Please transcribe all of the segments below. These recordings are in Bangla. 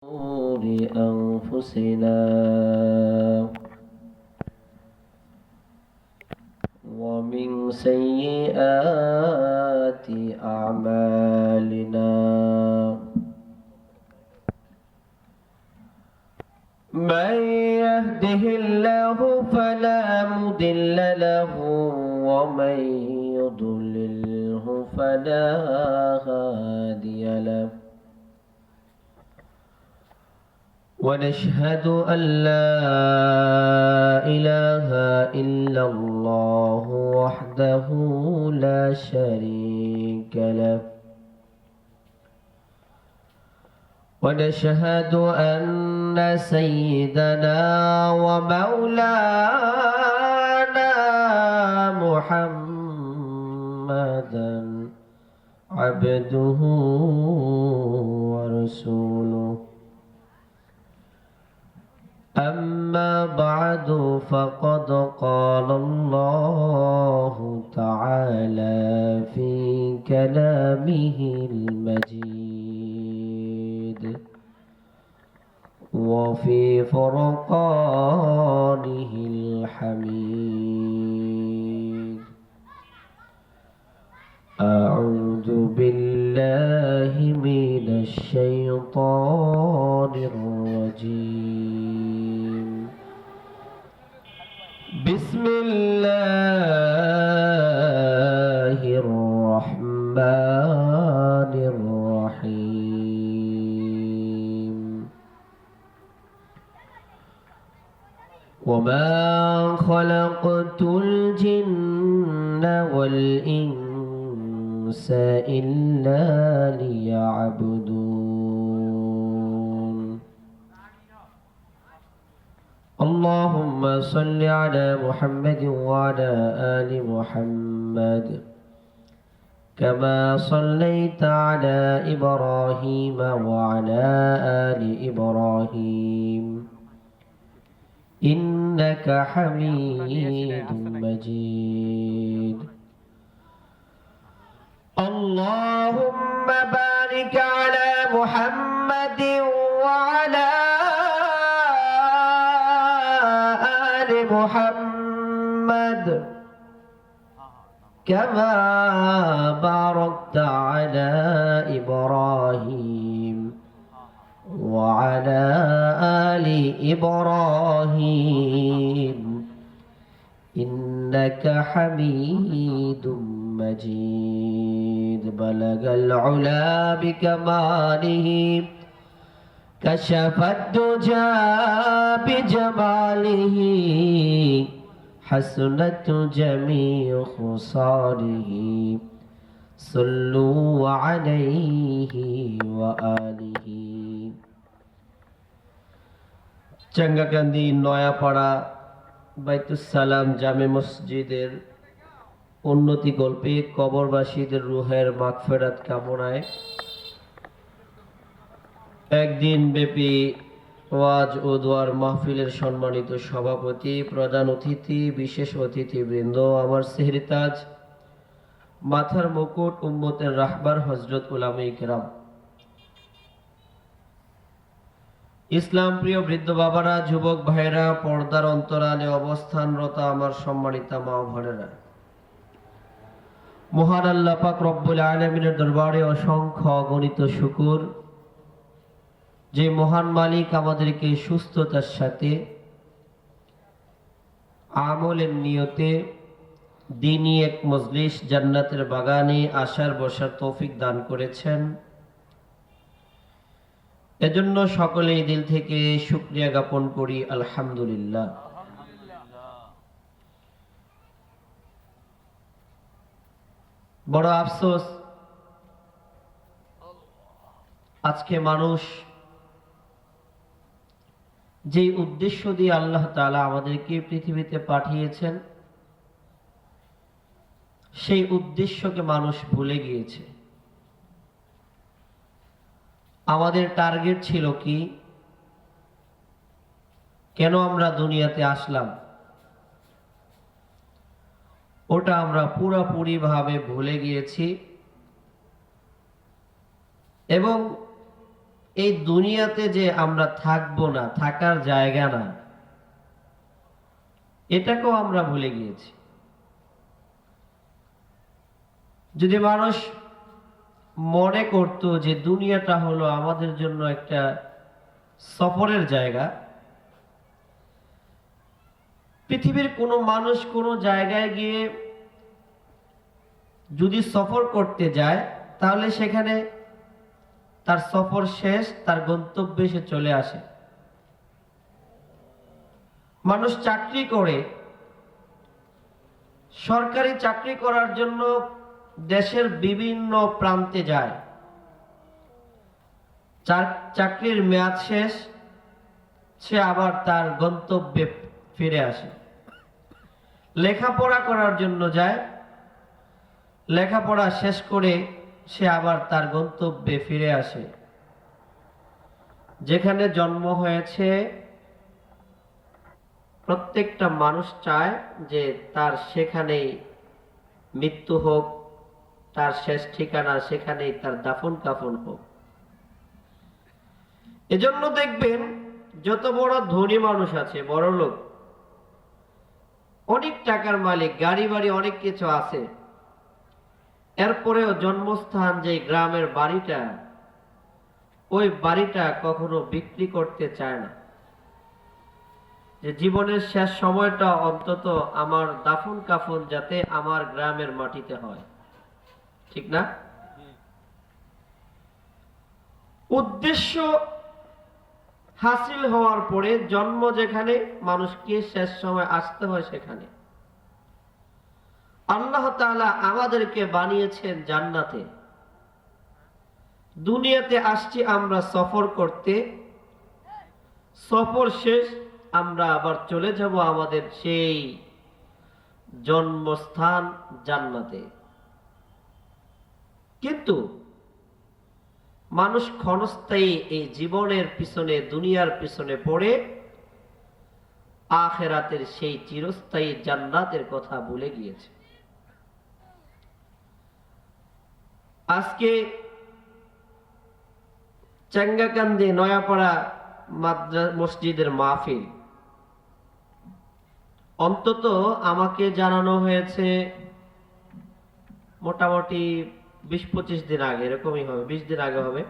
شرور أنفسنا ومن سيئات أعمالنا من يهده الله فلا مضل له ومن يضلله فلا هادي له ونشهد أن لا إله إلا الله وحده لا شريك له ونشهد أن سيدنا ومولانا محمدا عبده ورسوله أما بعد فقد قال الله تعالى في كلامه المجيد وفي فرقانه الحميد أعوذ بالله من الشيطان الرجيم بسم الله الرحمن الرحيم وما خلقت الجن والإنس إلا ليعبدون اللهم صل على محمد وعلى آل محمد كما صليت على إبراهيم وعلى آل إبراهيم إنك حميد مجيد اللهم بارك على محمد وعلى آل محمد كما باركت على إبراهيم وعلى آل إبراهيم إنك حميد مجيد بلغ العلا بكماله كشف الدجى بجماله حسنت جميع خصاله صلوا عليه وآله চাঙ্গাকান্দি নয়াপাড়া বাইতুস সালাম জামে মসজিদের উন্নতি কল্পে কবরবাসীদের রুহের মাগফিরাত কামনায় একদিন ব্যাপী ওয়াজ ও দোয়ার মাহফিলের সম্মানিত সভাপতি, প্রধান অতিথি, বিশেষ অতিথিবৃন্দ, আমার সেহরিতাজ, মাথার মুকুট, উম্মতের রাহবার হযরত উলামায়ে কেরাম, ইসলাম প্রিয় বৃদ্ধ বাবারা, যুবক ভাইরা, পর্দার অন্তরালে অবস্থানরত আমার সম্মানিত মা ও বোনেরা, মহান আল্লাহ পাক রব্বুল আলামিনের দরবারে অসংখ্য অগণিত শুকর, যে মহান মালিক আমাদেরকে সুস্থতার সাথে আমলের নিয়তে দ্বীনি এক মজলিস জান্নাতের বাগানে আসার বসার তৌফিক দান করেছেন। এজন্য সকলেই দিল থেকে শুকরিয়া জ্ঞাপন করি আলহামদুলিল্লাহ। বড় আফসোস, আজকে মানুষ যে উদ্দেশ্য দিয়ে আল্লাহ তাআলা আমাদেরকে পৃথিবীতে পাঠিয়েছেন সেই উদ্দেশ্যকে মানুষ ভুলে গিয়েছে। আমাদের টার্গেট ছিল কি, কেন আমরা দুনিয়াতে আসলাম, ওটা আমরা পুরোপুরি ভাবে ভুলে গিয়েছি এবং এই দুনিয়াতে যে আমরা থাকবো না, থাকার জায়গা না, এটাকেও আমরা ভুলে গিয়েছি। যদি মানুষ মনে করত যে দুনিয়াটা হলো আমাদের জন্য একটা সফরের জায়গা, পৃথিবীর কোনো মানুষ কোনো জায়গায় গিয়ে যদি সফর করতে যায়, তাহলে সেখানে তার সফর শেষ, তার গন্তব্যে সে চলে আসে। মানুষ চাকরি করে, সরকারি চাকরি করার জন্য দেশের বিভিন্ন প্রান্তে যায়, চাকরির মেয়াদ শেষ, সে আবার তার গন্তব্যে ফিরে আসে। লেখাপড়া করার জন্য যায়, লেখাপড়া শেষ করে সে আবার তার গন্তব্যে ফিরে আসে। যেখানে জন্ম হয়েছে, প্রত্যেকটা মানুষ চায় যে তার সেখানেই মৃত্যু হোক, তার শেষ ঠিকানা সেখানেই তার দাফন কাফন হোক। এজন্য দেখবেন যত বড় ধনী মানুষ আছে, বড় লোক, অনেক টাকার মালিক, গাড়ি বাড়ি অনেক কিছু আছে, এরপরেও জন্মস্থান যে গ্রামের বাড়িটা, ওই বাড়িটা কখনো বিক্রি করতে চায় না। যে জীবনের শেষ সময়টা অন্তত আমার দাফন কাফন যাতে আমার গ্রামের মাটিতে হয়, ঠিক না? উদ্দেশ্য হাসিল হওয়ার পরে জন্ম যেখানে, মানুষকে শেষ সময় আসতে হয় সেখানে। আল্লাহ তাআলা আমাদেরকে বানিয়েছেন জান্নাতে, দুনিয়াতে আসছি আমরা সফর করতে, সফর শেষ আমরা আবার চলে যাব আমাদের সেই জন্মস্থান জান্নাতে। কিন্তু মানুষ ক্ষণস্থায়ী এই জীবনের পিছনে, দুনিয়ার পিছনে পড়ে আখিরাতের সেই চিরস্থায়ী জান্নাতের কথা ভুলে গিয়েছে। আজকে চেঙ্গাকান্দি নয়াপাড়া মসজিদের মাহফিল, অন্তত আমাকে জানানো হয়েছে মোটামুটি 20-25 দিন আগে, এরকমই হবে, 20 দিন আগে হবে।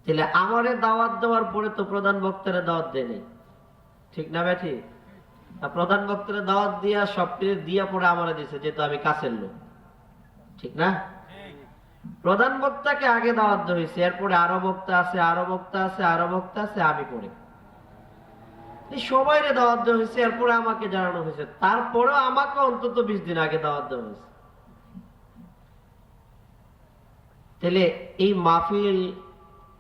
তাহলে আমারে দাওয়াত দেওয়ার পরে তো প্রধান বক্তারে দাওয়াত দেয়নি, ঠিক না বেঠি? প্রধান বক্তারে দাওয়াত দিয়া সব দিয়া পরে আমারে দিছে, যেহেতু আমি কাছের লোক, ঠিক না? প্রধান বক্তাকে আগে দাওয়াত দেওয়া হয়েছে, এরপরে আরো বক্তা আছে, আরো বক্তা আছে, আরো বক্তা আছে, আমি পড়ে সবাইরে দাওয়াত দেওয়া হয়েছে, এরপরে আমাকে জানানো হয়েছে, তারপরেও আমাকে অন্তত 20 দিন আগে দাওয়াত দেওয়া হয়েছে। তাহলে এই মাহফিল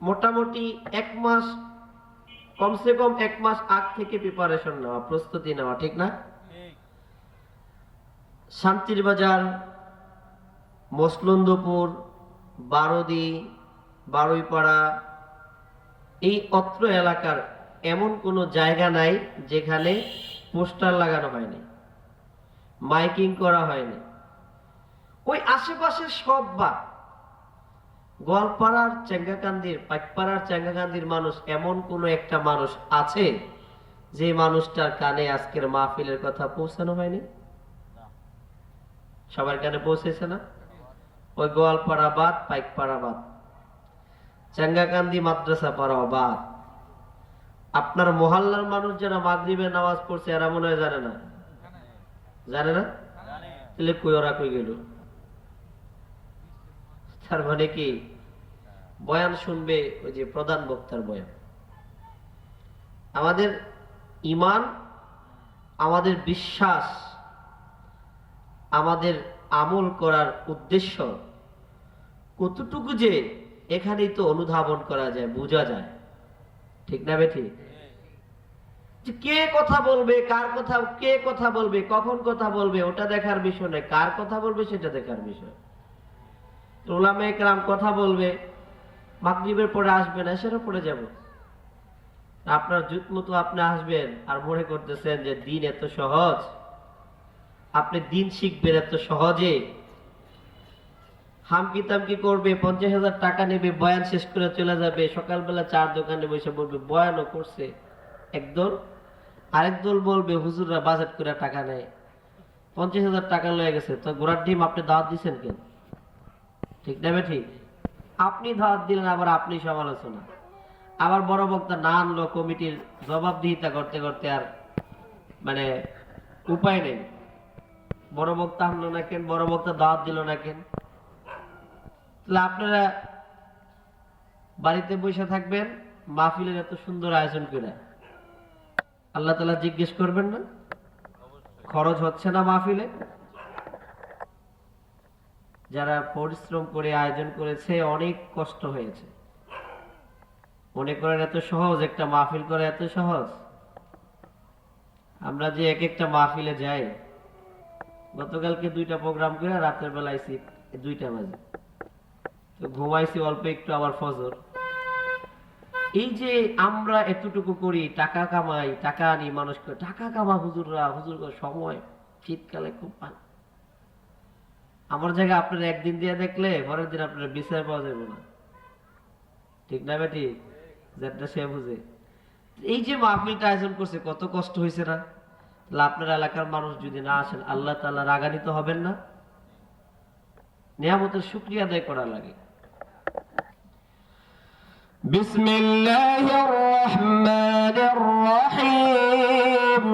মোটামুটি 1 মাস, কমসে কম 1 মাস আগ থেকে প্রিপারেশন নেওয়া, প্রস্তুতি নেওয়া, ঠিক না? শান্তির বাজার, মসলন্দপুর, বারোদি, বারুইপাড়া, এই অত্র এলাকার এমন কোনো জায়গা নাই যেখানে পোস্টার লাগানো হয়নি, মাইকিং করা হয়নি। ওই আশেপাশের সব বা গোয়ালপাড়ার চেঙ্গাকান্দির, পাইকপাড়ার চেঙ্গাকান্দির মানুষ, এমন কোন একটা মানুষ আছে যে মানুষটার কানে আজকের মাহফিলের কথা পৌঁছানো হয়নি? সবার কানে পৌঁছেছে না? ওই গোয়ালপাড়া বাদ, পাইকপাড়া বাদ, চেঙ্গাকান্দি মাদ্রাসা পাড়া বাদ। আপনার মহল্লার মানুষ যারা মাগরিবের নামাজ পড়ছে এরা মনে হয় জানে না, জানে না? তাহলে কই ওরা কই গেল? তার মানে কি বয়ান শুনবে ওই যে প্রধান বক্তার বয়ান? আমাদের ঈমান, আমাদের বিশ্বাস, আমাদের আমল করার উদ্দেশ্য কতটুকু যে এখানেই তো অনুধাবন করা যায়, বোঝা যায়, ঠিক না বেঠি? কে কথা বলবে, কার কথা, কে কথা বলবে, কখন কথা বলবে, ওটা দেখার বিষয় নয়, কার কথা বলবে সেটা দেখার বিষয়। উলামায়ে কেরাম কথা বলবে, মাগরিবের পরে আসবে না, সেটা পড়ে যাব। আপনার জুত মতো আপনি আসবেন আর মনে করতেছেন যে দিন এত সহজ, আপনি দিন শিখবেন এত সহজে। হামকি তামকি করবে, 50,000 টাকা নেবে, বয়ান শেষ করে চলে যাবে, সকালবেলা চার দোকানে বসে বলবে, বয়ানও করছে একদল, আরেক দল বলবে হুজুররা বাজেট করে টাকা নেয়, 50,000 টাকা লয়ে গেছে, তো ঘোড়ার ডিম আপনি দাওয়াত দিচ্ছেন কেন? ঠিক না ঠিক? আপনি দাওয়াত দিলেন, আবার আপনি সমালোচনা, আবার বড় বক্তা না আনলো, কমিটির জবাবদিহিতা করতে করতে আর মানে উপায় নেই। বড় বক্তা আনলো না কেন, বড় বক্তা দাওয়াত দিল না কেন? তাহলে আপনারা বাড়িতে বসে থাকবেন, মাহফিলের এত সুন্দর আয়োজন করে আল্লাহ তাআলা জিজ্ঞেস করবেন না? খরচ হচ্ছে না মাহফিলে? যারা পরিশ্রম করে আয়োজন করেছে, অনেক কষ্ট হয়েছে। মনে করেন এত সহজ একটা মাহফিল করে, এত সহজ? আমরা যে এক একটা মাহফিলে যাই, গতকালকে 2টা প্রোগ্রাম করে রাতের বেলা আইছি 2টা বাজে, তো ঘুমাইছি অল্প একটু, আবার ফজর। এই যে আমরা এতটুকু করি, টাকা কামাই, টাকা আনি, মানুষ করে টাকা কামা, হুজুররা হুজুর সময় শীতকালে খুব ভালো। আমার জায়গায় আপনারা একদিন দিয়ে দেখলে পরের দিন আপনারা বিচার পাওয়া যাবে না। ঠিক না বেটি? যেটা সে বুঝে। এই যে মাহফিলটা আয়োজন করছে, কত কষ্ট হয়েছে না? তাহলে আপনার এলাকার মানুষ যদি না আসেন, আল্লাহ তাআলা রাগান্বিত হবেন না? নিয়ামতের শুকরিয়া আদায় করা লাগে। বিসমিল্লাহির রহমানির রহিম।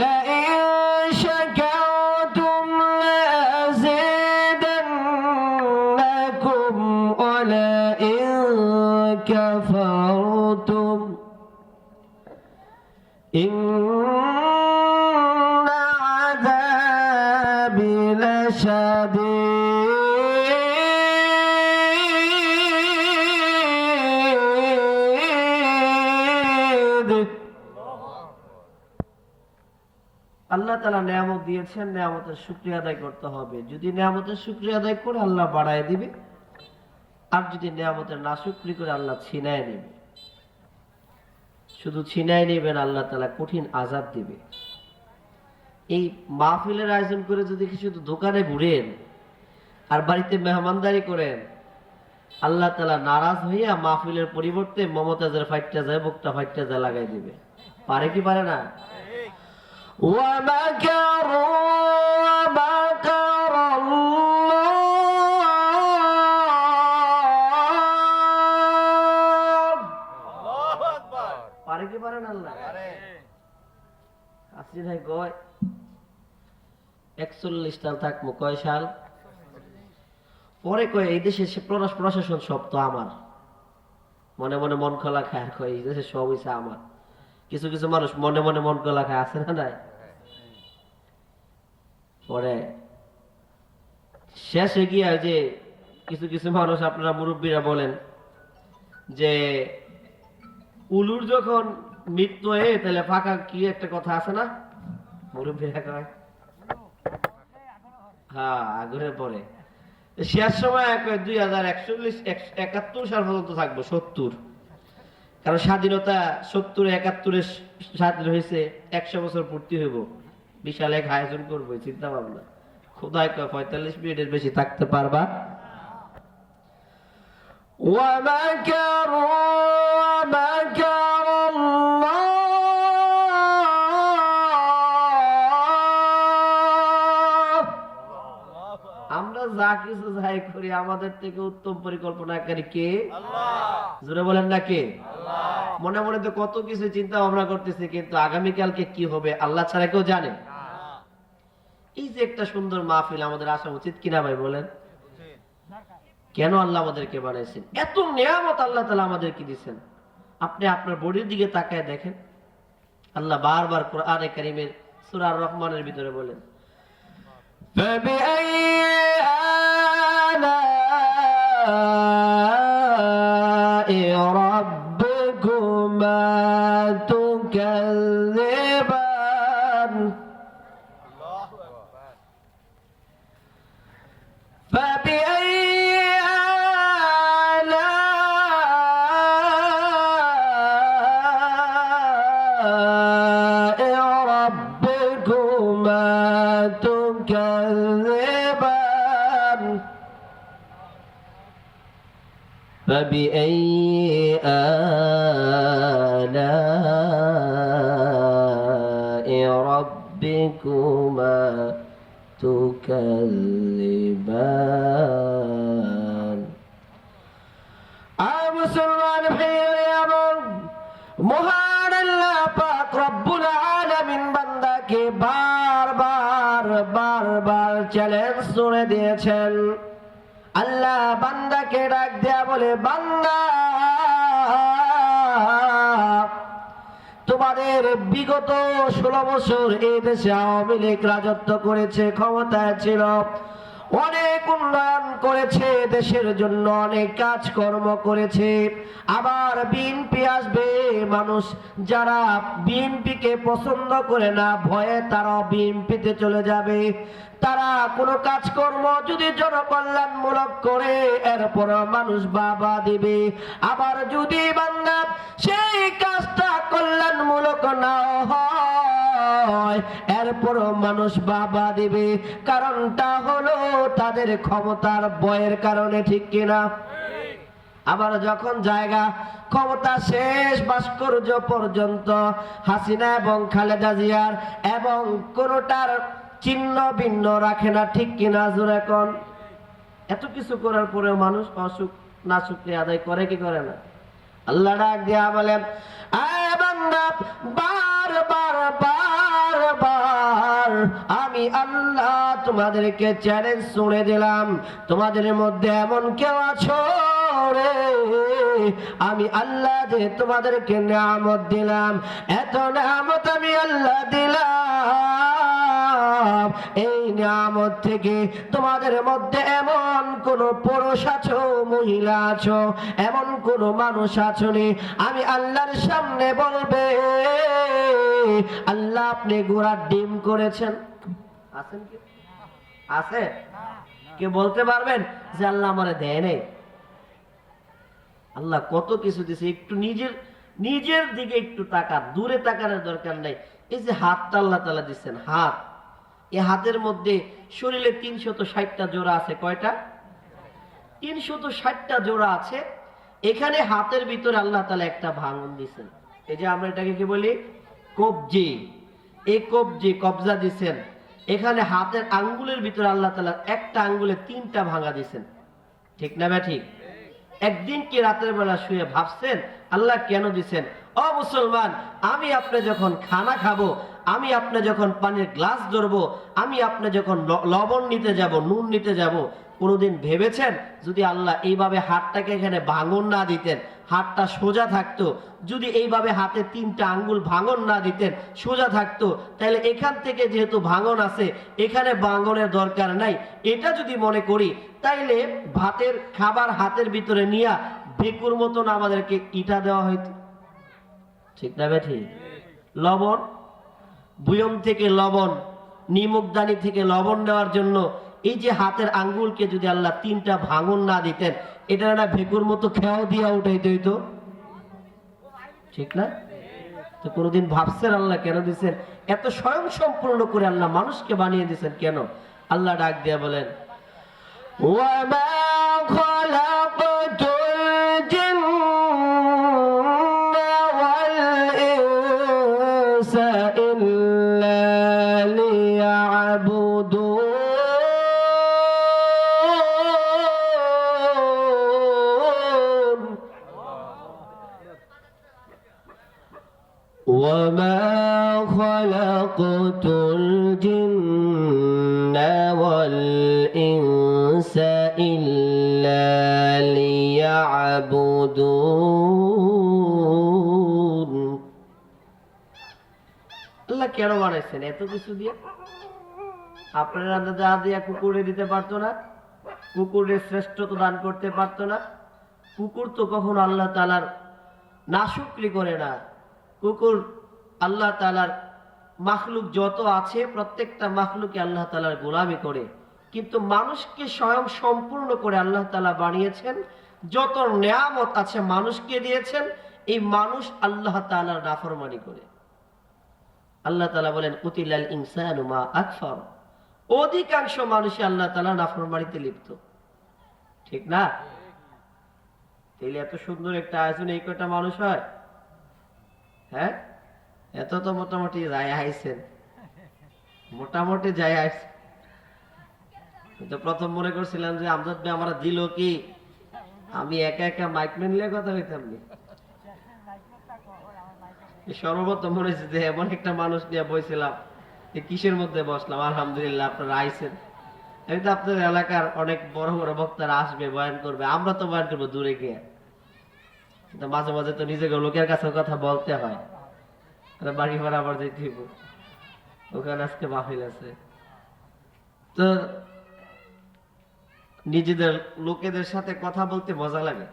লাইন শাকারতুম লাযিদান্নাকুম ওয়া লাইন কাফারতুম ইন্না আযাবি লাশাদীদ। আল্লাহ তাআলা নিয়ামত দিয়েছেন, নিয়ামতের শুকরিয়া আদায় করতে হবে। যদি নিয়ামতের শুকরিয়া আদায় করে, আল্লাহ বাড়ায় দিবে, আর যদি নিয়ামতের নাশুকরি করে, আল্লাহ ছিনায় নেবে। শুধু ছিনায় নেবেন, আল্লাহ তাআলা কঠিন আযাব দিবে। এই মাহফিলের আয়োজন করে যদি শুধু দোকানে ঘুরেন আর বাড়িতে মেহমানদারি করেন, আল্লাহ তাআলা নারাজ হইয়া মাহফিলের পরিবর্তে মমতাজের ফাইটটা যায়, বুকটা ফাইটটা যায় লাগাই দিবে। পারে কি পারে না? وَمَكَرُوا وَمَكَرَ اللَّهُ। পারে কি পারে না আল্লাহ? আসি ভাই কয় 41 সাল থাকবো, কয় সাল পরে কয় এই দেশে প্রশাসন সব তো আমার। মনে মনে মন খোলা খায়, কয় এই দেশে সব হইছে আমার। কিছু কিছু মানুষ মনে মনে মন খোলা খায়, আছে না নাই? পরে শেষে গিয়া যে কিছু কিছু মানুষ, আপনারা মুরব্বীরা বলেন যে উলুর যখন মৃত্যু হয়ে, তাহলে ফাঁকা কি একটা কথা আছে না, মুরব্বীরা কয় হ্যাঁ আগুনের পরে। শেষ সময় 2141 সাল পর্যন্ত থাকবো, 70। কারণ স্বাধীনতা 70-71 স্বাধীন হয়েছে, 100 বছর পূর্তি হইব, বিশাল এক আয়োজন করবো, চিন্তা ভাবনা। খোদাই কয় 45 মিনিটের বেশি থাকতে পারবা? وَمَكَرُوا وَمَكَرَ اللَّهُ। আমরা যা কিছু যাই করি, আমাদের থেকে উত্তম পরিকল্পনাকারী কে? আল্লাহ। জোরে বলেন না কে? আল্লাহ। মনে মনে তো কত কিছু চিন্তা ভাবনা করতেছে, কিন্তু আগামীকালকে কি হবে আল্লাহ ছাড়া কেউ জানে? এই যে একটা সুন্দর মাহফিল, আমাদের আসা উচিত কিনা ভাই বলেন? কেন আল্লাহ আমাদেরকে বানাইছেন? এত নিয়ামত আল্লাহ তাআলা আমাদেরকে দিয়েছেন। আপনি আপনার বডির দিকে তাকায় দেখেন, আল্লাহ বারবার কোরআনে কারীমের সূরা আর রহমানের ভিতরে বলেন, فَبِأَيِّ آلَاءِ رَبِّكُمَا تُكَذِّبَانِ। فَبِأَيِّ آلَاءِ رَبِّكُمَا تُكَذِّبَانِ فبأي آلاء ربكما تكذبان মুসলমান ভাইয়েরা আমার মহান আল্লাহ পাক রব্বুল আলামিন বান্দাকে বারবার চ্যালেঞ্জ করে দিয়েছেন। আল্লাহ বান্দাকে ডাক দেয়া বলে, বান্দা তোমাদের বিগত 16 বছর এই দেশে আওয়ামী লীগ রাজত্ব করেছে, ক্ষমতায় ছিল, অনেক উন্নয়ন করেছে, দেশের জন্য অনেক কাজকর্ম করেছে। আবার বিএনপি আসবে, মানুষ যারা বিএনপিকে পছন্দ করে না, ভয়ে তারা বিএনপিতে চলে যাবে। তারা কোনো কাজকর্ম যদি জনকল্যাণমূলক করে এরপর মানুষ বাবা দিবে। আবার যদি বান্দা সেই কাজটা কল্যাণমূলক না হয় এরপরও মানুষ বাবা দিবে। কারণটা হলো তাদের ক্ষমতার বয়ের কারণে, ঠিক কিনা? আবার যখন জায়গা ক্ষমতা শেষ ভাস্কর্য পর্যন্ত হাসিনা এবং খালেদা জিয়ার এবং কোনোটার চিহ্ন ভিন্ন রাখে না, ঠিক কিনা? জোরে কোন? এত কিছু করার পরেও মানুষ না শুকরিয়া আদায় করে কি করে না? আল্লাহ ডাক দিয়া বলেন, আয় বান্দা, বারবার আমি আল্লাহ তোমাদেরকে চ্যালেঞ্জ ছুড়ে দিলাম। তোমাদের মধ্যে এমন কেউ আছো রে, আমি আল্লাহ যে তোমাদেরকে নিয়ামত দিলাম, এত নিয়ামত আমি আল্লাহ দিলাম, এই নিয়ামত থেকে তোমাদের মধ্যে এমন কোন পুরুষ আছো, মহিলা আছো, এমন কোন মানুষ আছো নি আমি আল্লাহর সামনে বলবে, আল্লাহ আপনি ঘোড়ার ডিম করেছেন? আছেন কি? আছে? কে বলতে পারবেন যে আল্লাহ আমারে দেয় নাই? আল্লাহ কত কিছু দিছে। একটু নিজের দিকে একটু তাকা, দূরে তাকানোর দরকার নাই। এই যে হাতটা আল্লাহ তাআলা দিচ্ছেন, হাত, এই হাতের মধ্যে শরীরে 360টা জোড়া আছে। কয়টা? 360টা জোড়া আছে। এখানে হাতের ভিতরে আল্লাহ তাআলা একটা ভাঙন দিচ্ছেন। এই যে আমরা এটাকে কি বলি? কবজি। এই কবজা দিচ্ছেন। এখানে হাতের আঙ্গুলের ভিতরে আল্লাহ তাআলা একটা আঙ্গুলে 3টা ভাঙা দিচ্ছেন, ঠিক না? ঠিক। একদিন কি রাতের বেলা শুয়ে ভাবছেন আল্লাহ কেন দিচ্ছেন? ও মুসলমান, আমি আপনি যখন খানা খাবো, আমি আপনি যখন পানির গ্লাস ধরবো, আমি আপনি যখন লবণ নিতে যাব, নুন নিতে যাব, কোনোদিন ভেবেছেন যদি আল্লাহ এইভাবে হাতটাকে এখানে ভাঙন না দিতেন, হাতটা সোজা থাকতো, যদি এইভাবে হাতে 3টা আঙ্গুল ভাঙন না দিতেন, সোজা থাকতো, তাহলে এখান থেকে যেহেতু ভাঙন আছে, এখানে ভাঙনের দরকার নাই, এটা যদি মনে করি, তাইলে ভাতের খাবার হাতের ভিতরে নিয়ে বেকুর মতন আমাদেরকে ইটা দেওয়া হইতো, ঠিক না? ঠিক। লবণ, বুয়ম থেকে লবণ, নিমকদানি থেকে লবণ নেওয়ার জন্য এই যে হাতের আঙ্গুলকে যদি আল্লাহ 3টা ভাঙন না দিতেন, এটা না ভেকুর মতো খেয়াও দিয়া উঠাইতে হইতো, ঠিক না? তো কোনদিন ভাবছেন আল্লাহ কেন দিচ্ছেন? এত স্বয়ং সম্পূর্ণ করে আল্লাহ মানুষকে বানিয়ে দিচ্ছেন কেন? আল্লাহ ডাক দিয়া বলেন, ওয়ামা খালাকাতুল জিন্না ওয়াল ইনসা ইল্লা লিয়াবুদুন। وما خلقت الجن والإنس إلا ليعبدون। আল্লাহ কেন বানাইছেন এত কিছু দিয়ে? আপনারা যা দিয়া কুকুরে দিতে পারতো না? কুকুরের শ্রেষ্ঠত্ব দান করতে পারতো না? কুকুর তো কখনো আল্লাহ তাআলার নাশুকরি করে না। কুকুর আল্লাহ তাআলার মাখলুক যত আছে প্রত্যেকটা মাখলুকে আল্লাহ তাআলার গোলামি করে, কিন্তু মানুষকে স্বয়ং সম্পূর্ণ করে আল্লাহ তাআলা বানিয়েছেন। যত নিয়ামত আছে মানুষকে দিয়েছেন, এই মানুষ আল্লাহ তাআলার নাফরমানি করে। আল্লাহ তাআলা বলেন, কুতিলাল ইনসানু মা আকফার। অধিকাংশ মানুষই আল্লাহ তাআলা নাফরমানিতে লিপ্ত, ঠিক না? তাহলে এত সুন্দর একটা আয়োজন এই কটা মানুষ হয়? হ্যাঁ, এত তো মোটামুটি যাই আইছেন, মোটামুটি যাই আইছেন। তো প্রথম মনে করছিলাম যে আমজাদ ভাই আমরা দিল কি, আমি একা একা মাইক নিয়ে কথা হইতাম নি। সর্বপ্রথম মনে হচ্ছে যে এমন একটা মানুষ নিয়ে বসছিলাম, কিসের মধ্যে বসলাম। আলহামদুলিল্লাহ আপনারা আইছেন। এই তো আপনার এলাকার অনেক বড় বড় বক্তারা আসবে, বয়ান করবে, আমরা তো বয়ান করবো দূরে গিয়ে। কিন্তু মাঝে মাঝে তো নিজেকে লোকের কাছে কথা বলতে হয়, বাড়ি ভাড়া আবার যেতে হইব, ওখানে আজকে মাহফিল আছে। তো নিজেদের লোকেদের সাথে কথা বলতে মজা লাগে,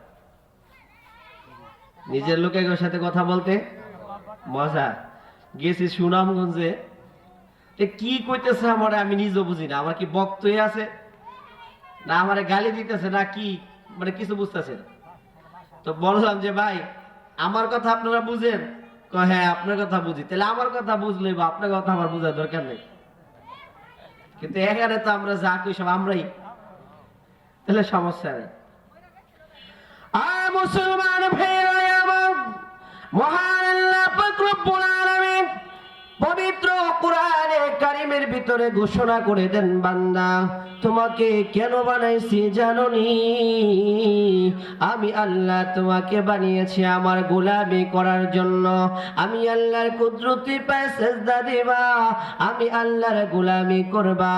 নিজের লোকের সাথে কথা বলতে মজা। গেছি সুনামগঞ্জে, কি কইতেছে আমার আমি নিজেও বুঝি না। আমার কি বক্তই আছে না আমারে গালি দিতেছে না কি, মানে কিছু বুঝতেছে না। তো বললাম যে ভাই আমার কথা আপনারা বুঝেন? হ্যাঁ আপনার কথা বুঝি। তাহলে আমার কথা বুঝলে বা আপনার কথা আমার বোঝার দরকার নেই। কিন্তু এখানে তো আমরা যা কই সব আমরাই, তাহলে সমস্যা নেই। মুসলমান ভাইরা আমার, মহান আল্লাহ পাক রব্বুল আলামিন পবিত্র কোরআনে কারিমের ভিতরে ঘোষণা করে দেন, বান্দা তোমাকে কেন বানাইছি জানোনি? আমি আল্লাহ তোমাকে বানিয়েছি আমার গোলামি করার জন্য। আমি আল্লাহর কুদরতি পায়ে সেজদা দিবা, আমি আল্লাহর গোলামি করবা,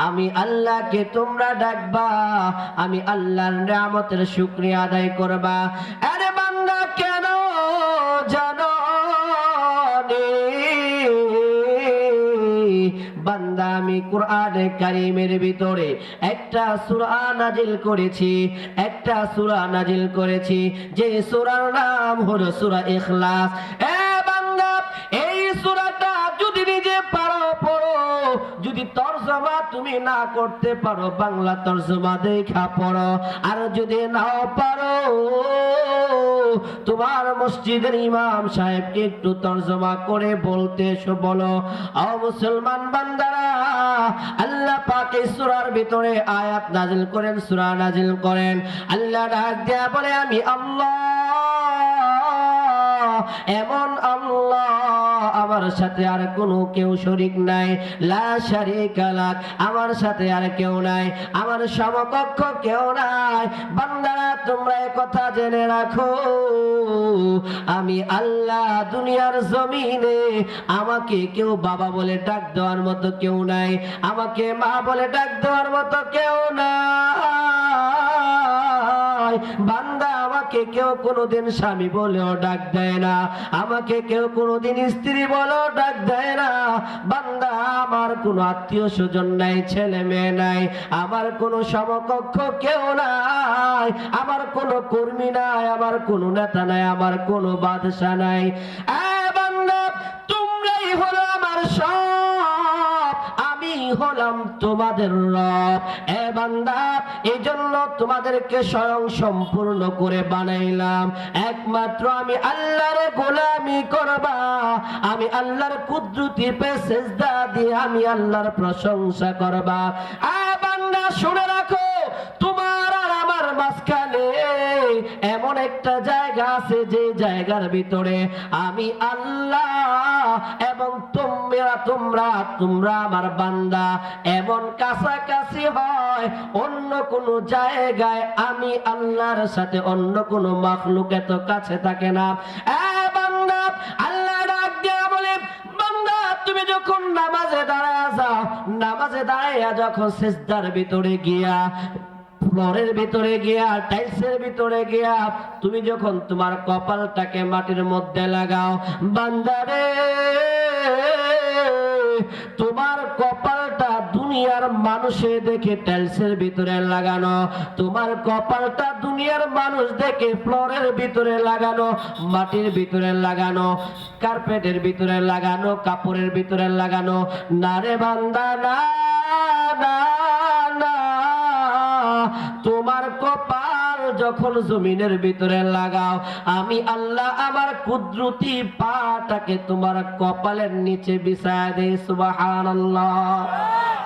আমি আল্লাহকে তোমরা ডাকবা, আমি আল্লাহর নিয়ামতের শুকরিয়া আদায় করবা। আরে বান্দা কেন জানো? বান্দা আমি কোরআনে কারীমের ভিতরে একটা সূরা নাজিল করেছি, একটা সূরা নাজিল করেছি যে সূরার নাম হলো সূরা ইখলাস। এ বান্দা এই সূরাটা যদি নিজে পারো পড়ো, যদি তরজমা তুমি না করতে পারো বাংলা তরজমা দেখা পড়ো, আর যদি নাও পারো তোমার মসজিদের ইমাম সাহেবকে একটু তরজমা করে বলতে এসো, বলো। ও মুসলমান বান্দারা, আল্লাহ পাক এই সূরার ভিতরে আয়াত নাজিল করেন, সূরা নাজিল করেন। আল্লাহ ডাক দেয়া বলে আমি আল্লাহ, এমন আল্লাহ আমার সাথে আর কোনো কেউ শরীক নাই, লা শারীকা লাক, আমার সাথে আর কেউ নাই, আমার সমকক্ষ কেউ নাই। বান্দারা তোমরা এই কথা জেনে রাখো, আমি আল্লাহ দুনিয়ার জমিনে আমাকে কেউ বাবা বলে ডাক দেওয়ার মতো কেউ নাই, আমাকে মা বলে ডাক দেওয়ার মতো কেউ নাই। বান্দা আমাকে কেউ কোনোদিন স্বামী বলেও ডাক দেয় না, আমাকে কেউ কোনোদিন স্ত্রী বলেও ডাক দেয় না। বান্দা আমার কোনো আত্মীয় স্বজন নাই, ছেলে মেয়ে নাই, আমার কোনো সমকক্ষ কেউ নাই, আমার কোনো কর্মী নাই, আমার কোনো নেতা নাই, আমার কোনো বাদশা নাই। বান্দা তোমরাই হলো আমার সব, আমি হলাম তোমাদের রব। এ বান্দা এই জন্য তোমাদেরকে স্বয়ং সম্পূর্ণ করে বানাইলাম, একমাত্র আমি আল্লাহর গোলামি করবা, আমি আল্লাহর কুদরতি পে সেজদা দিয়ে আমি আল্লাহর প্রশংসা করবা। বান্দা শুনে রাখো, তোমার আর আমার মাঝখানে এমন একটা জায়গা আছে যে জায়গার ভিতরে আমি আল্লাহ এবং তোমরা আমার বান্দা এমন কাছাকাছি হয়, অন্য কোন জায়গায় আমি আল্লাহর সাথে অন্য কোন মাখলুক এত কাছে থাকে না। বান্দা আল্লাহ ডাক দিয়া বলে, বান্দা তুমি যখন নামাজে দাঁড়ায় যাও, নামাজে দাঁড়াইয়া যখন সিজদার ভিতরে গিয়া, ফ্লোরের ভিতরে গিয়া, টাইলসের ভিতরে গিয়া তুমি যখন তোমার কপালটাকে মাটির মধ্যে লাগাও, বান্দারে তোমার কপালটা দুনিয়ার মানুষে দেখে টাইলসের ভিতরে লাগানো, তোমার কপালটা দুনিয়ার মানুষ দেখে ফ্লোরের ভিতরে লাগানো, মাটির ভিতরে লাগানো, কার্পেটের ভিতরে লাগানো, কাপড়ের ভিতরে লাগানো না রে বান্দা, না না না। তোমার কপাল যখন জমিনের ভিতরে লাগাও, আমি আল্লাহ আমার কুদরতি পাটাকে তোমার কপালের নিচে বিছায়া দেই। সুবহানাল্লাহ।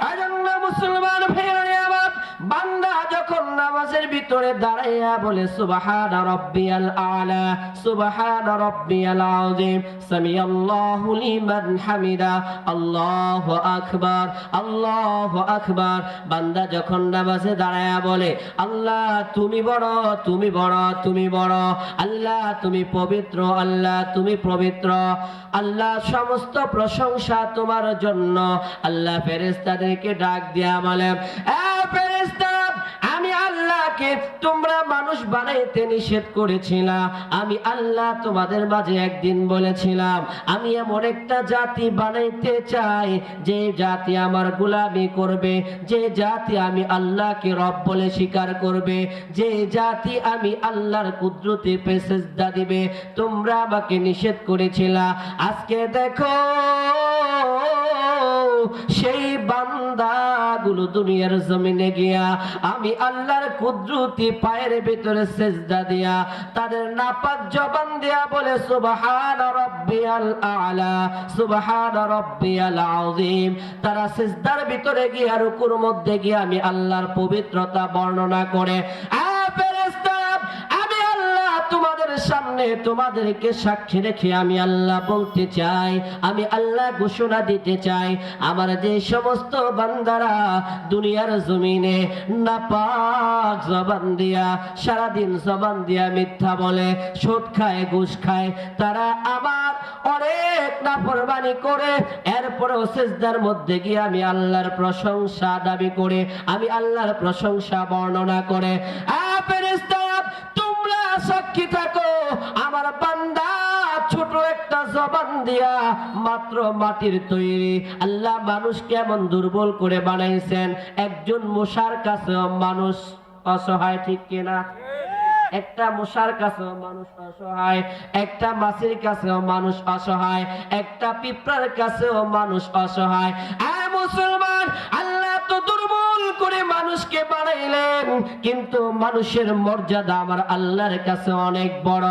আজন্য মুসলমান ভাইরা আমার, বান্দা যখন নামাজ নামাজের ভিতরে দাঁড়াইয়া বলে সুবহান রাব্বিয়াল আলা সুবহান রাব্বিয়াল আযীম সামিআল্লাহু লিমান হামিদা আল্লাহু আকবার আল্লাহু আকবার। বান্দা যখন নামাজে দাঁড়াইয়া বলে আল্লাহ তুমি বড় তুমি বড় তুমি বড়, আল্লাহ তুমি পবিত্র আল্লাহ তুমি পবিত্র, আল্লাহ সমস্ত প্রশংসা তোমার জন্য, আল্লাহ ফেরেশতাদেরকে ডাক দিয়া বলে এ ফেরেশতা আমি আল্লাহকে তোমরা মানুষ বানাইতে নিষেধ করেছিলা, আমি আল্লাহ তোমাদের মাঝে একদিন বলেছিলাম আমি এমন একটা জাতি বানাইতে চাই যে জাতি আমার গোলামি করবে, যে জাতি আমি আল্লাহকে রব বলে স্বীকার করবে, যে জাতি আমি আল্লাহর কুদরতে সিজদা দিবে। তোমরা আমাকে নিষেধ করেছিলা, আজকে দেখো সেই বান্দাগুলো দুনিয়ার জমিনে গিয়া আমি আল্লাহর কুদরতি পায়ের ভিতরে সিজদা দিয়া তাদের নাপাক জবান দিয়া বলে সুবহান রাব্বিয়াল আলা সুবহান রাব্বিয়াল আযীম। তারা সিজদার ভিতরে গিয়া রুকুর মধ্যে গিয়া আমি আল্লাহর পবিত্রতা বর্ণনা করে তোমাদের সামনে তোমাদেরকে সাক্ষী রেখে আমি আল্লাহ বলতে চাই, আমি আল্লাহ ঘোষণা দিতে চাই আমার যে সমস্ত বান্দারা দুনিয়ার জমিনে নাপাক জবান দিয়া সারাদিন জবান দিয়া মিথ্যা বলে সুদ খায় ঘুষ খায়, তারা আমার অনেক নাফরমানি করে এরপরেও সিজদার মধ্যে গিয়ে আমি আল্লাহর প্রশংসা দাবি করে আমি আল্লাহর প্রশংসা বর্ণনা করে ফেরেশতা তোমরা সাক্ষী থাকো আমার বান্দা ছোট একটা জবান দিয়া মাত্র মাটির তৈরি, আল্লাহ মানুষ কেমন দুর্বল করে বানাইছেন, একজন মশার কাছেও মানুষ অসহায়, ঠিক কিনা? একটা মশার কাছেও মানুষ অসহায়, একটা মাছির কাছেও মানুষ অসহায়, একটা পিঁপড়ার কাছেও মানুষ অসহায়। মুসলমান আল্লাহ তো দুর্বল করে মানুষকে বানাইলেন, কিন্তু মানুষের মর্যাদা আমার আল্লাহর কাছে অনেক বড়,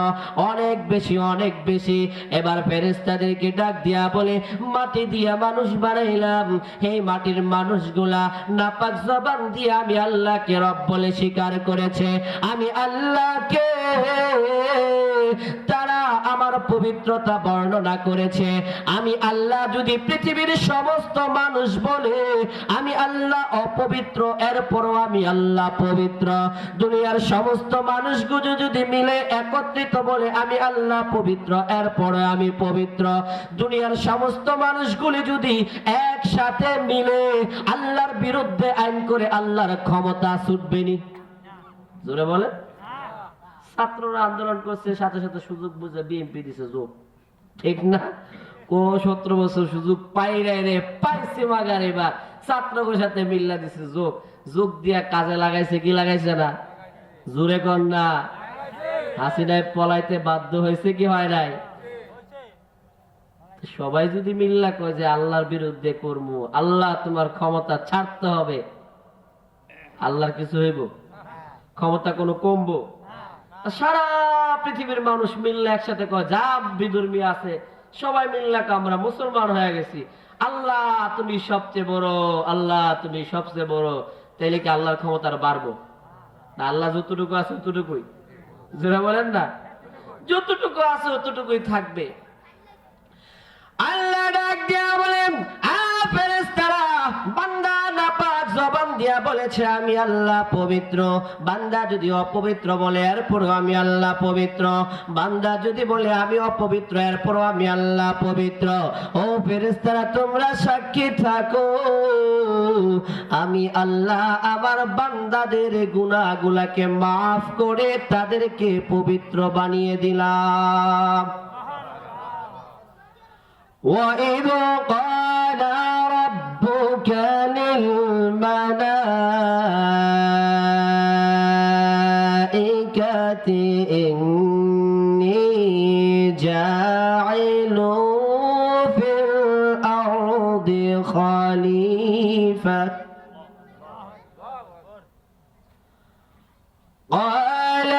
অনেক বেশি অনেক বেশি। এবার ফেরেশতাদেরকে ডাক দিয়া বলে মাটি দিয়া মানুষ বানাইলাম, এই মাটির মানুষগুলা নাপাক জবান দিয়ে আমি আল্লাহকে রব বলে স্বীকার করেছে, আমি আল্লাহকে তারা আমার পবিত্রতা বর্ণনা করেছে। আমি আল্লাহ যদি পৃথিবীর সমস্ত মানুষ বলে আমি আল্লাহ অপবিত্র, এরপরও আমি আল্লাহ পবিত্র। দুনিয়ার সমস্ত মানুষগুলো যদি মিলে একত্রিত বলে আমি আল্লাহ পবিত্র, এরপরে আমি পবিত্র। দুনিয়ার সমস্ত মানুষগুলি যদি একসাথে মিলে আল্লাহর বিরুদ্ধে আইন করে আল্লাহর ক্ষমতা ছুটবেনি? জোরে বলে। ছাত্ররা আন্দোলন করছে, সাথে সাথে সুযোগ বুঝে বিএনপি দিছে যোগ, ঠিক না? ও 17 বছর সুযোগ পাই রে পাইছে মাগার, এবার ছাত্রদের সাথে মিল্লা দিছে যোগ, যোগ দিয়া কাজে লাগাইছে কি লাগাইছে না? জোরে কর না। হাসিনায় পলাইতে বাধ্য হয়েছে কি হয় নাই? সবাই যদি মিল্লা কয় যে আল্লাহর বিরুদ্ধে করবো, আল্লাহ তোমার ক্ষমতা ছাড়তে হবে, আল্লাহর কিছু হইব? ক্ষমতা কোনো কমবো? সারা পৃথিবীর মানুষ মিললে একসাথে কয় যা বিধর্মী আছে সবাই মিললে আমরা মুসলমান হয়ে গেছি, আল্লাহ তুমি সবচেয়ে বড়, আল্লাহ তুমি সবচেয়ে বড়, তাইলে কি আল্লাহর ক্ষমতা বাড়বো না? আল্লাহ যতটুকু আছে ততটুকুই, যারা বলেন না যতটুকু আছে ততটুকুই থাকবে। আল্লাহ ডাক দিয়া বলেন ফেরেশতারা বান্দা নাপাক জবান দিয়া বলেছে আমি আল্লাহ পবিত্র, বান্দা যদি অপবিত্র বলে এরপরও আমি আল্লাহ পবিত্র, বান্দা যদি বলে আমি অপবিত্র এরপরও আমি আল্লাহ পবিত্র। ও ফেরেশতারা তোমরা সাক্ষী থাকো আমি আল্লাহ আমার বান্দাদের গুনাহগুলোকে মাফ করে তাদেরকে পবিত্র বানিয়ে দিলাম। وَإِذْ قَالَ رَبُّكَ لِلْمَلَائِكَةِ إِنِّي جَاعِلٌ فِي الْأَرْضِ خَلِيفَةً قَالَ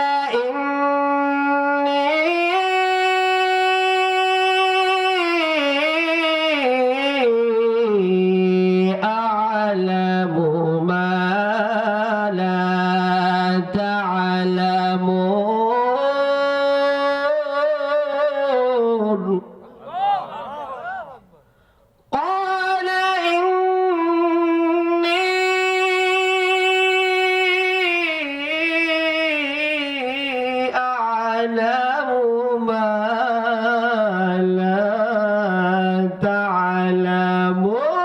আ'লামু মা লা তা'লামুন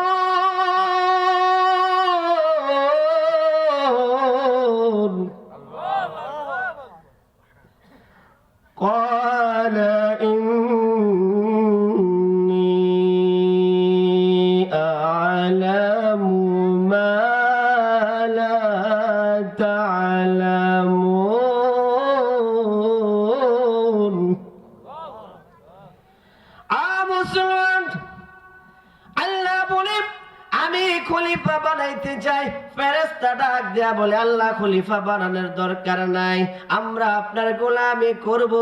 قال إني أعلم ما لا تعلمون মুসলমান আল্লাহ বলে আমি খলিফা বানাইতে চাই। ফেরেশতা ডাক দেয়া বলে আল্লাহ খলিফা বানানোর দরকার নাই, আমরা আপনার গোলামি করব।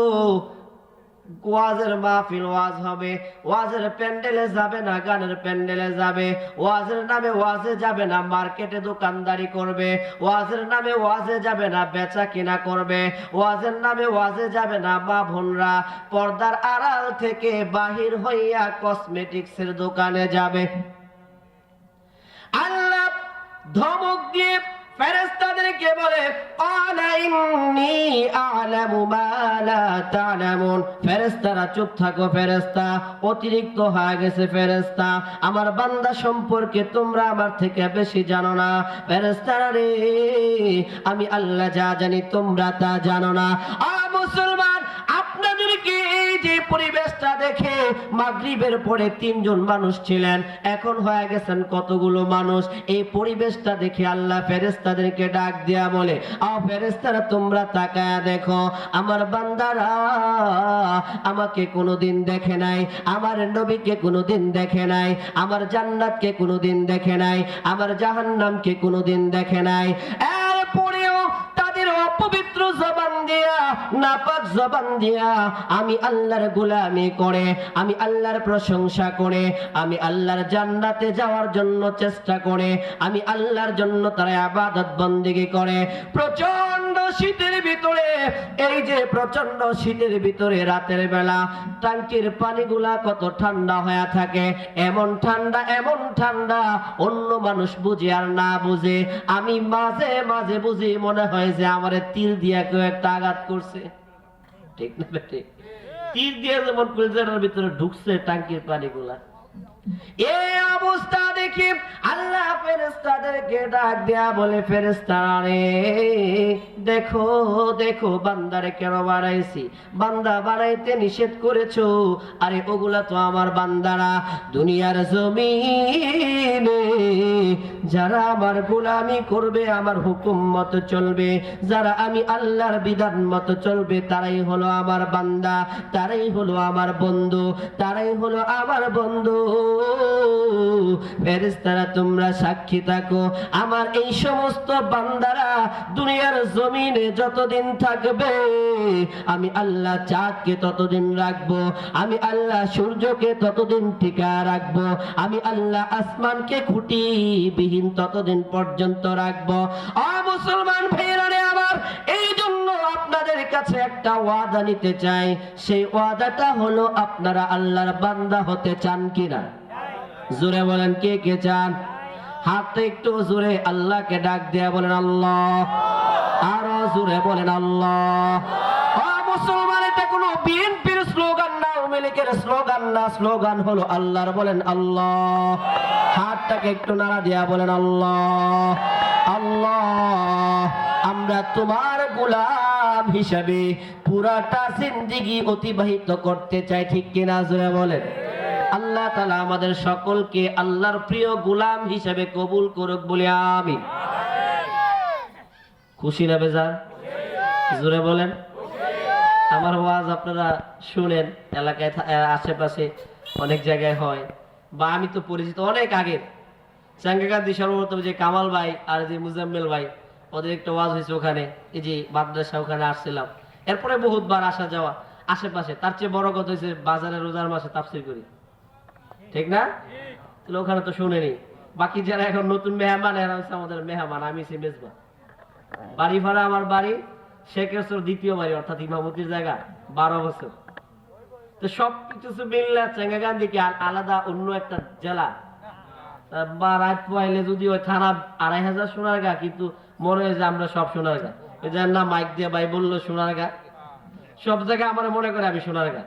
ওয়াজের মাহফিল ওয়াজ হবে, ওয়াজের প্যান্ডেলে যাবে না, গানের প্যান্ডেলে যাবে। ওয়াজের নামে ওয়াজে যাবে না, মার্কেটে দোকানদারি করবে। ওয়াজের নামে ওয়াজে যাবে না, বেচা কিনা করবে। ওয়াজের নামে ওয়াজে যাবে না, মা বোনরা পর্দার আড়াল থেকে বাহির হইয়া কসমেটিক্সের দোকানে যাবে। আল্লাহ ধমক দিয়ে ফেরেশতাদেরকে বলে ক্বালা ইন্নী আ'লামু মা লা তা'লামুন। ফেরেশতারা চুপ থাকো, ফেরেশতা অতিরিক্ত হয়ে গেছে। ফেরেশতা আমার বান্দা সম্পর্কে তোমরা আমার থেকে বেশি জানো না। ফেরেশতারা রে, আমি আল্লাহ যা জানি তোমরা তা জানো না। মুসলমান আপনাদেরকে এই যে পরিবেশটা দেখে, মাগরিবের পরে 3 জন মানুষ ছিলেন, এখন হয়ে গেছেন কতগুলো মানুষ। এই পরিবেশটা দেখে আল্লাহ ফেরেশতাদেরকে ডাক দেয়া বলে ফেরেশতারা তোমরা তাকায়া দেখো, আমার বান্দারা আমাকে কোনোদিন দেখে নাই, আমার নবীকে কোনোদিন দেখে নাই, আমার জান্নাতকে কোনোদিন দেখে নাই, আমার জাহান্নামকে কোনোদিন দেখে নাই। এরপরেও তাদের অপবিত্র জবান দিয়া, নাপাক জবান দিয়া আমি আল্লাহর গোলামি করে, আমি আল্লাহর প্রশংসা করে, আমি আল্লাহর জান্নাতে যাওয়ার জন্য চেষ্টা করে, আমি আল্লাহর জন্য তারা ইবাদত বন্দেগী করে। প্রচন্ড শীতের ভিতরে, এই যে প্রচন্ড শীতের ভিতরে রাতের বেলা ট্যাঙ্কির পানিগুলা কত ঠান্ডা হয়ে থাকে, এমন ঠান্ডা, এমন ঠান্ডা, অন্য মানুষ বুঝে আর না বুঝে আমি মাঝে মাঝে বুঝি মনে হয় যে আমারে তীর দিয়া কেউ একটা আঘাত করছে। ঠিক না বেটে? তীর দিয়ে যেমন কলিজার ভিতরে ঢুকছে ট্যাঙ্কির পানিগুলা। এই অবস্থা দেখি আল্লাহ ফেরেশতাদেরকে ডাক দেয়া বলে ফেরেশতারা রে, দেখো দেখো বান্দারে কেন বানাইছি, বান্দা বানাইতে নিষেধ করেছো। আরে ওগুলা তো আমার বান্দারা, দুনিয়ার জমিনে যারা আমার গোলামি করবে, আমার হুকুম মতো চলবে, যারা আমি আল্লাহর বিধান মতো চলবে, তারাই হলো আমার বান্দা, তারাই হলো আমার বন্ধু, তারাই হলো আমার বন্ধু। ফেরেশতারা তোমরা সাক্ষী থাকো, আমার এই সমস্ত বান্দারা দুনিয়ার জমিনে যতদিন থাকবে, আমি আল্লাহ চাঁদকে ততদিন রাখবো, আমি আল্লাহ সূর্যকে ততদিন টিকা রাখবো, আমি আল্লাহ আসমানকে খুঁটি বিহীন ততদিন পর্যন্ত রাখবো। মুসলমান ভাইরা রে আমার, এই জন্য আপনাদের কাছে একটা ওয়াদা নিতে চাই। সেই ওয়াদাটা হলো আপনারা আল্লাহর বান্দা হতে চান কিনা? জোরে বলেন, কে কে চান? হাতটা একটু জোরে আল্লাহকে ডাক দেয়া বলেন আল্লাহ। আরো জোরে বলেন আল্লাহ। মুসলমান, এটা কোনো বিএনপির স্লোগান না, আওয়ামী লীগের স্লোগান না, স্লোগান হলো আল্লাহর। বলেন আল্লাহ। হাতটাকে একটু নাড়া দেয়া বলেন আল্লাহ। আল্লাহ, আমরা তোমার গোলাম হিসাবে পুরাটা জিন্দেগি অতিবাহিত করতে চাই, ঠিক কিনা? জোরে বলেন। আল্লাহ তাআলা আমাদের সকলকে আল্লাহর প্রিয় গোলাম হিসেবে কবুল করুক বলে আমিন। খুশি না বেজার? জোরে বলেন। আমার ওয়াজ আপনারা শুনেন, এলাকায় আশেপাশে অনেক জায়গায় হয়, বা আমি তো পরিচিত অনেক আগের চাঙ্গাকান্দি সর্বপ্রথম যে কামাল ভাই আর যে মুজাম্মেল ভাই, ওদের একটা ওয়াজ হয়েছে ওখানে, এই যে মাদ্রাসা, ওখানে আসছিলাম। এরপরে বহুতবার আসা যাওয়া আশেপাশে। তার চেয়ে বড় কথা হয়েছে বাজারে রোজার মাসে তাফসীর করি, ঠিক না? তাহলে ওখানে তো শুনেনি। বাকি যারা এখন নতুন মেহমান, এরা হচ্ছে আমাদের মেহমান। আমি সে মেজবা, বাড়ি ভাড়া আমার বাড়ি শেখেশ্বর দ্বিতীয় বাড়ি, অর্থাৎ ইমামতির জায়গা 12 বছর। তো সব কিছু মিললে চাঙ্গাকান্দিকে আলাদা অন্য একটা জেলা, বা রাত পাইলে যদি ওই থানা 2500 সোনারগাঁ, কিন্তু মনে হয় যে আমরা সব সোনারগাঁ। ওই যার না মাইক দিয়ে ভাই বললো সোনারগাঁ, সব জায়গায় আমার মনে করে আমি সোনারগাঁ,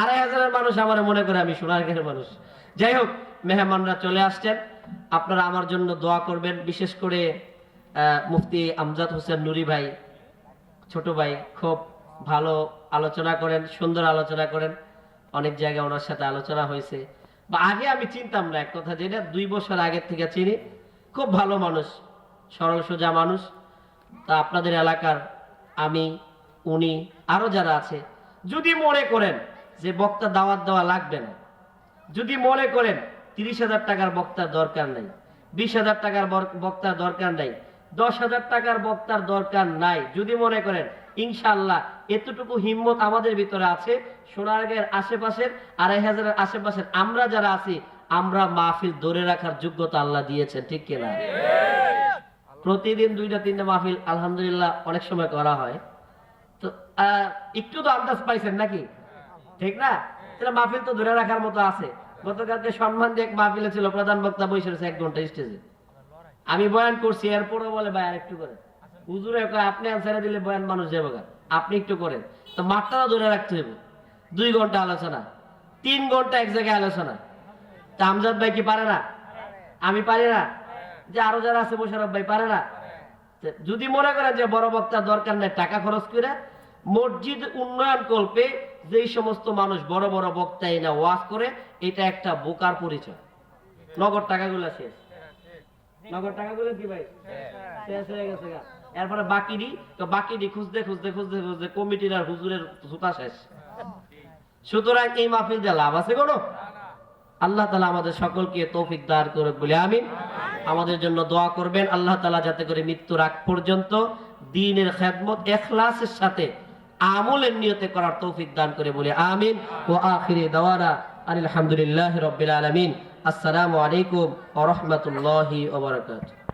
2500 মানুষ আমার মনে করে আমি সোনারগাঁয়ের মানুষ। যাই হোক, মেহমানরা চলে আসছেন, আপনারা আমার জন্য দোয়া করবেন। বিশেষ করে মুফতি আমজাদ হোসেন নুরি ভাই, ছোট ভাই, খুব ভালো আলোচনা করেন, সুন্দর আলোচনা করেন। অনেক জায়গায় ওনার সাথে আলোচনা হয়েছে, বা আগে আমি চিনতাম না, এক কথা যেটা 2 বছর আগের থেকে চিনি। খুব ভালো মানুষ, সরল সোজা মানুষ। তা আপনাদের এলাকার আমি, উনি, আরো যারা আছে, যদি মনে করেন যে বক্তা দাওয়াত দেওয়া লাগবে না, যদি মনে করেন 30,000 টাকার বক্তার দরকার নাই, 20,000 টাকার বক্তার দরকার নাই, 10,000 টাকার বক্তার দরকার নাই, যদি মনে করেন, ইনশাআল্লাহ এতটুকু হিম্মত আমাদের ভিতরে আছে। সোনারগাঁয়ের আশেপাশের, 2500-এর আশেপাশের আমরা যারা আছি, আমরা মাহফিল ধরে রাখার যোগ্যতা আল্লাহ দিয়েছেন, ঠিক কিনা? প্রতিদিন 2টা-3টা মাহফিল আলহামদুলিল্লাহ অনেক সময় করা হয়। তো একটু তো আন্দাজ পাইছেন নাকি, ঠিক না? তাহলে মাহফিল তো ধরে রাখার মতো আছে। গতকালকে সম্মান দিয়ে এক মাহফিলে ছিল, প্রধান বক্তা বসে রয়েছে 1 ঘন্টা স্টেজে। আমি বয়ান করছি, এরপরে বলে ভাই আর একটু করে, হুজুরে কয় আপনি আনসারে দিলে বয়ান মানুষ যাবে, আপনি একটু করেন। তো মাঠটাও ধরে রাখতে হবে। 2 ঘন্টা আলোচনা, 3 ঘন্টা এক জায়গায় আলোচনা। তা আমজাদ ভাই কি পারে না? আমি পারি না? যে আরো যারা আছে মোশাররফ ভাই পারে না? যদি মনে করেন যে বড় বক্তার দরকার নেই, টাকা খরচ করে মসজিদ উন্নয়ন কল্পে যেই সমস্ত মানুষ বড় বড় বক্তা এনে ওয়াজ করে, এটা একটা বোকার পরিচয়। নগদ টাকাগুলো শেষ, নগদ টাকাগুলো কি ভাই শেষ হয়ে গেছে। এরপরে বাকিডি খুঁজতে খুঁজতে খুঁজতে খুঁজতে কমিটির আর হুজুরের জুতা শেষ। সুতরাং এই মাহফিল দিয়ে লাভ আছে কোনো? আল্লাহ তাআলা আমাদের সকলকে তৌফিক দান করুক বলে আমিন। আমাদের জন্য দোয়া করবেন, আল্লাহ তাআলা যাতে করে মৃত্যুর আগ পর্যন্ত দ্বীনের খেদমত ইখলাসের সাথে আমলের নিয়তে করার তৌফিক দান করে বলে আমিন। ওয়া আখিরি দাওয়ানা আলহামদুলিল্লাহি রাব্বিল আলামিন। আসসালামু আলাইকুম ওয়া রাহমাতুল্লাহি ওয়া বারাকাতুহু।